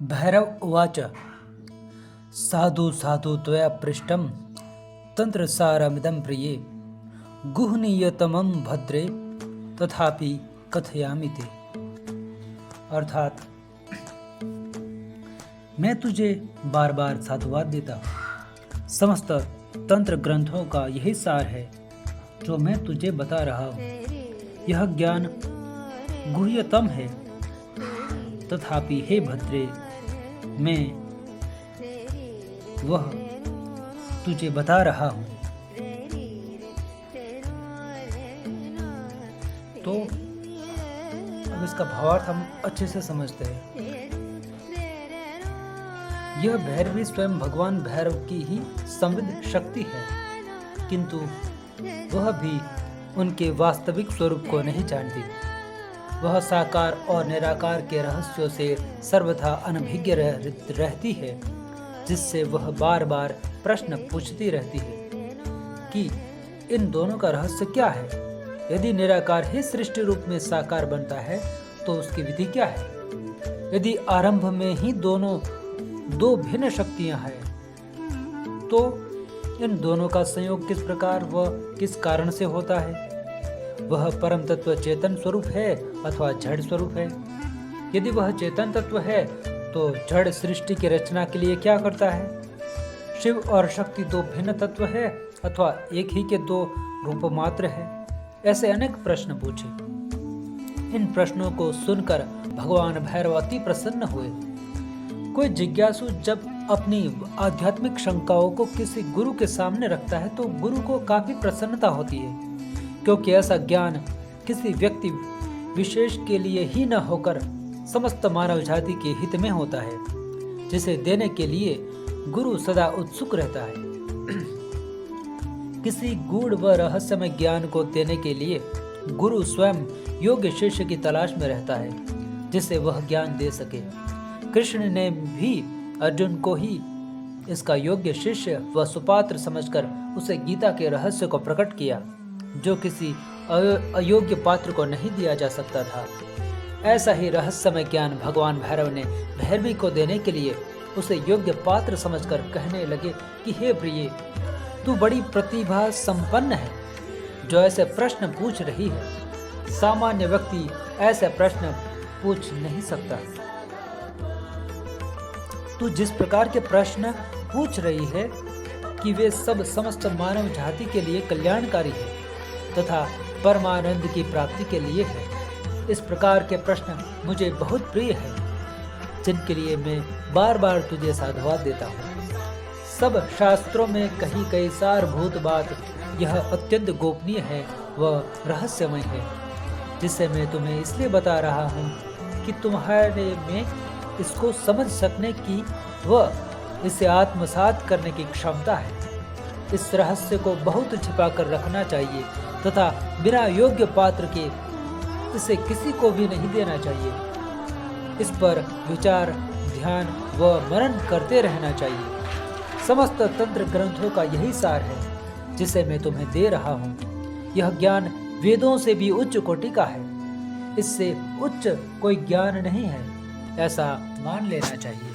भैरव उवाच साधु साधु त्वया पृष्टं तंत्रसारमिदं प्रिये गुहनीयतमं भद्रे तथापि कथयामि ते। अर्थात मैं तुझे बार बार साधुवाद देता हूँ। समस्त तंत्र ग्रंथों का यही सार है जो मैं तुझे बता रहा हूँ। यह ज्ञान गुह्यतम है, तथापि हे भद्रे, मैं वह तुझे बता रहा हूँ। तो अब इसका भावार्थ हम अच्छे से समझते हैं। यह भैरवी स्वयं भगवान भैरव की ही संविद शक्ति है, किंतु वह भी उनके वास्तविक स्वरूप को नहीं जानती। वह साकार और निराकार के रहस्यों से सर्वथा अनभिज्ञ रहती है, जिससे वह बार बार प्रश्न पूछती रहती है कि इन दोनों का रहस्य क्या है। यदि निराकार ही सृष्टि रूप में साकार बनता है तो उसकी विधि क्या है। यदि आरंभ में ही दोनों दो भिन्न शक्तियां हैं, तो इन दोनों का संयोग किस प्रकार व किस कारण से होता है। वह परम तत्व चेतन स्वरूप है अथवा जड़ स्वरूप है। यदि वह चेतन तत्व है तो जड़ सृष्टि की रचना के लिए क्या करता है। शिव और शक्ति दो भिन्न तत्व है अथवा एक ही के दो रूप मात्र है। ऐसे अनेक प्रश्न पूछे। इन प्रश्नों को सुनकर भगवान भैरव अति प्रसन्न हुए। कोई जिज्ञासु जब अपनी आध्यात्मिक शंकाओं को किसी गुरु के सामने रखता है तो गुरु को काफी प्रसन्नता होती है, क्योंकि ऐसा ज्ञान किसी व्यक्ति विशेष के लिए ही न होकर समस्त मानव जाति के हित में होता है, जिसे देने के लिए गुरु सदा उत्सुक रहता है। किसी गूढ़ व रहस्यमय ज्ञान को देने के लिए गुरु स्वयं योग्य शिष्य की तलाश में रहता है, जिसे वह ज्ञान दे सके। कृष्ण ने भी अर्जुन को ही इसका योग्य शिष्य व सुपात्र समझकर उसे गीता के रहस्य को प्रकट किया, जो किसी अयोग्य पात्र को नहीं दिया जा सकता था। ऐसा ही रहस्यमय ज्ञान भगवान भैरव ने भैरवी को देने के लिए उसे योग्य पात्र समझकर कहने लगे कि हे प्रिय, तू बड़ी प्रतिभा संपन्न है जो ऐसे प्रश्न पूछ रही है। सामान्य व्यक्ति ऐसे प्रश्न पूछ नहीं सकता। तू जिस प्रकार के प्रश्न पूछ रही है कि वे सब समस्त मानव जाति के लिए कल्याणकारी है तथा परमानंद की प्राप्ति के लिए है। इस प्रकार के प्रश्न मुझे बहुत प्रिय है, जिनके लिए मैं बार बार तुझे साधुवाद देता हूँ। सब शास्त्रों में कही गई सारभूत बात यह अत्यंत गोपनीय है व रहस्यमय है, जिसे मैं तुम्हें इसलिए बता रहा हूँ कि तुम्हारे में इसको समझ सकने की व इसे आत्मसात करने की क्षमता है। इस रहस्य को बहुत छिपा कर रखना चाहिए तथा बिना योग्य पात्र के इसे किसी को भी नहीं देना चाहिए। इस पर विचार, ध्यान व मनन करते रहना चाहिए। समस्त तंत्र ग्रंथों का यही सार है जिसे मैं तुम्हें दे रहा हूँ। यह ज्ञान वेदों से भी उच्च कोटि का है। इससे उच्च कोई ज्ञान नहीं है, ऐसा मान लेना चाहिए।